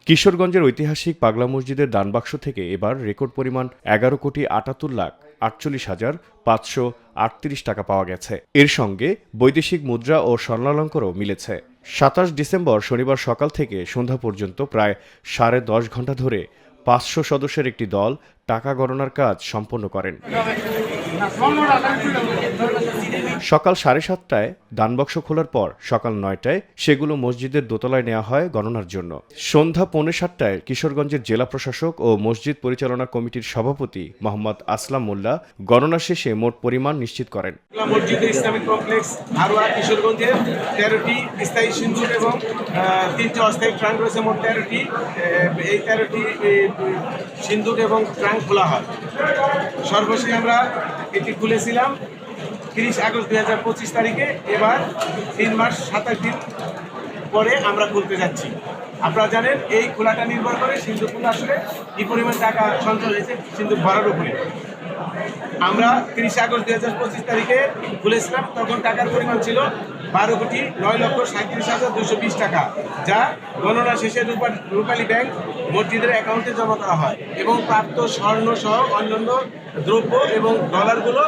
কিশোরগঞ্জের ঐতিহাসিক পাগলা মসজিদের দানবাক্স থেকে এবার রেকর্ড পরিমাণ 11,78,48,538 টাকা পাওয়া গেছে। এর সঙ্গে বৈদেশিক মুদ্রা ও স্বর্ণালঙ্কারও মিলেছে। ২৭ ডিসেম্বর শনিবার সকাল থেকে সন্ধ্যা পর্যন্ত প্রায় 10.5 ঘণ্টা ধরে 500 সদস্যের একটি দল টাকা গণনার কাজ সম্পন্ন করেন। সকাল 7:30টায় দানবাক্স খোলার পর সকাল 9টায় সেগুলো মসজিদের দোতলায় নেওয়া হয় গণনার জন্য। সন্ধ্যা 6:45টায় কিশোরগঞ্জের জেলা প্রশাসক ও মসজিদ পরিচালনা কমিটির সভাপতি মোহাম্মদ আসলাম মোল্লা গণনা শেষে মোট পরিমাণ নিশ্চিত করেন। মসজিদ ইসলামিক কমপ্লেক্স হারোয়া কিশোরগঞ্জের 13টি স্থায়ী সিন্দুক এবং 3টি অস্থায়ী ট্রাঙ্ক রয়েছে। মোট 13টি এই 13টি সিন্দুক এবং ট্রাঙ্ক খোলা হয়। সর্বশেষ আমরা এটি খুলেছিলাম 30 আগস্ট 2025 তারিখে। এবার 3 মাস 27 দিন পরে আমরা খুলতে যাচ্ছি। আপনারা জানেন এই খোলাটা নির্ভর করে সিন্দুকগুলো আসলে কি পরিমাণ টাকা সঞ্চয় হয়েছে সিন্দুক ভরার উপরে। আমরা 30 আগস্ট 2025 তারিখে খুলেছিলাম, তখন টাকার পরিমাণ ছিল 12,09,37,220 টাকা, যা গণনা শেষে রূপালী ব্যাংক মসজিদের অ্যাকাউন্টে জমা করা হয় এবং প্রাপ্ত স্বর্ণ সহ অন্যান্য দ্রব্য এবং ডলারগুলো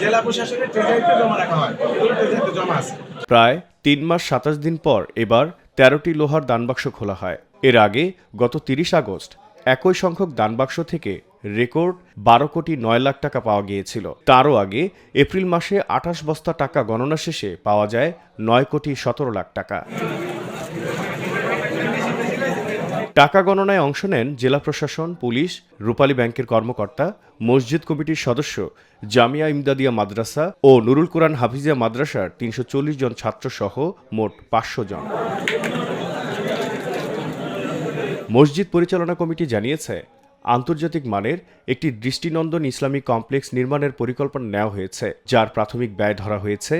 জেলা প্রশাসনের ট্রেজারিতে জমা রাখা হয়। এগুলো ট্রেজারিতে জমা আছে। প্রায় 3 মাস 27 দিন পর এবার 13টি লোহার দানবাক্স খোলা হয়। এর আগে গত 30 আগস্ট একই সংখ্যক দানবাক্স থেকে রেকর্ড 12,09,00,000 টাকা পাওয়া গিয়েছিল। তারও আগে এপ্রিল মাসে 28 বস্তা টাকা গণনা শেষে পাওয়া যায় 9,17,00,000 টাকা। টাকা গণনায় অংশ নেন জেলা প্রশাসন, পুলিশ, রূপালী ব্যাংকের কর্মকর্তা, মসজিদ কমিটির সদস্য, জামিয়া ইমদাদিয়া মাদ্রাসা ও নুরুল কুরআন হাফিজিয়া মাদ্রাসার 340 জন ছাত্রসহ মোট 500 জন। মসজিদ পরিচালনা কমিটি জানিয়েছে, আন্তর্জাতিক মানের একটি দৃষ্টিনন্দন ইসলামিক কমপ্লেক্স নির্মাণের পরিকল্পনা নেওয়া হয়েছে, যার প্রাথমিক ব্যয় ধরা হয়েছে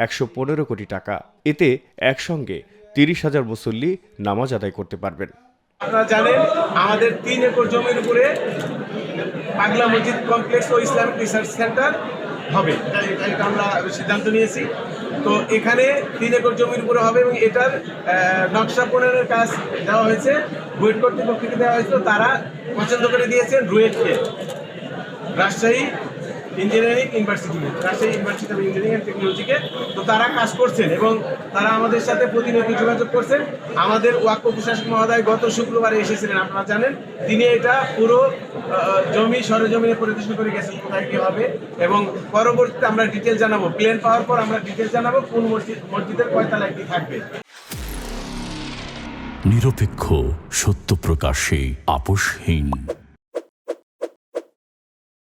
115 কোটি টাকা। এতে একসঙ্গে 30,000 মুসল্লি নামাজ আদায় করতে পারবেন। আপনারা জানেন আমাদের 3 একর জমির উপরে পাগলা মসজিদ কমপ্লেক্স ও ইসলামিক রিসার্চ সেন্টার হবে। এটা আমরা সিদ্ধান্ত নিয়েছি। তো এখানে 3 একর জমির উপরে হবে এবং এটার নকশা প্রণয়নের কাজ দেওয়া হয়েছে, বুয়েট কর্তৃপক্ষকে দেওয়া হয়েছিল। তারা পছন্দ করে দিয়েছেন রুয়েটকে, Rajshahi university of engineering and টেকনোলজিকে। তো তারা কাজ করছেন এবং তারা আমাদের সাথে প্রতিনিয়ত যোগাযোগ করছেন। আমাদের ওয়াকফ প্রশাসক মহোদয় গত শুক্রবারে এসেছিলেন, আপনারা জানেন। তিনি এটা পুরো জমি সরেজমিনে পরিদর্শন করে গেছেন কোথায় কী হবে, এবং পরবর্তীতে আমরা ডিটেল জানাবো। প্ল্যান পাওয়ার পর আমরা ডিটেল জানাবো কোন মসজিদের কয়তলায় কি থাকবে। নিরপেক্ষ, সত্য প্রকাশে আপোষহীন।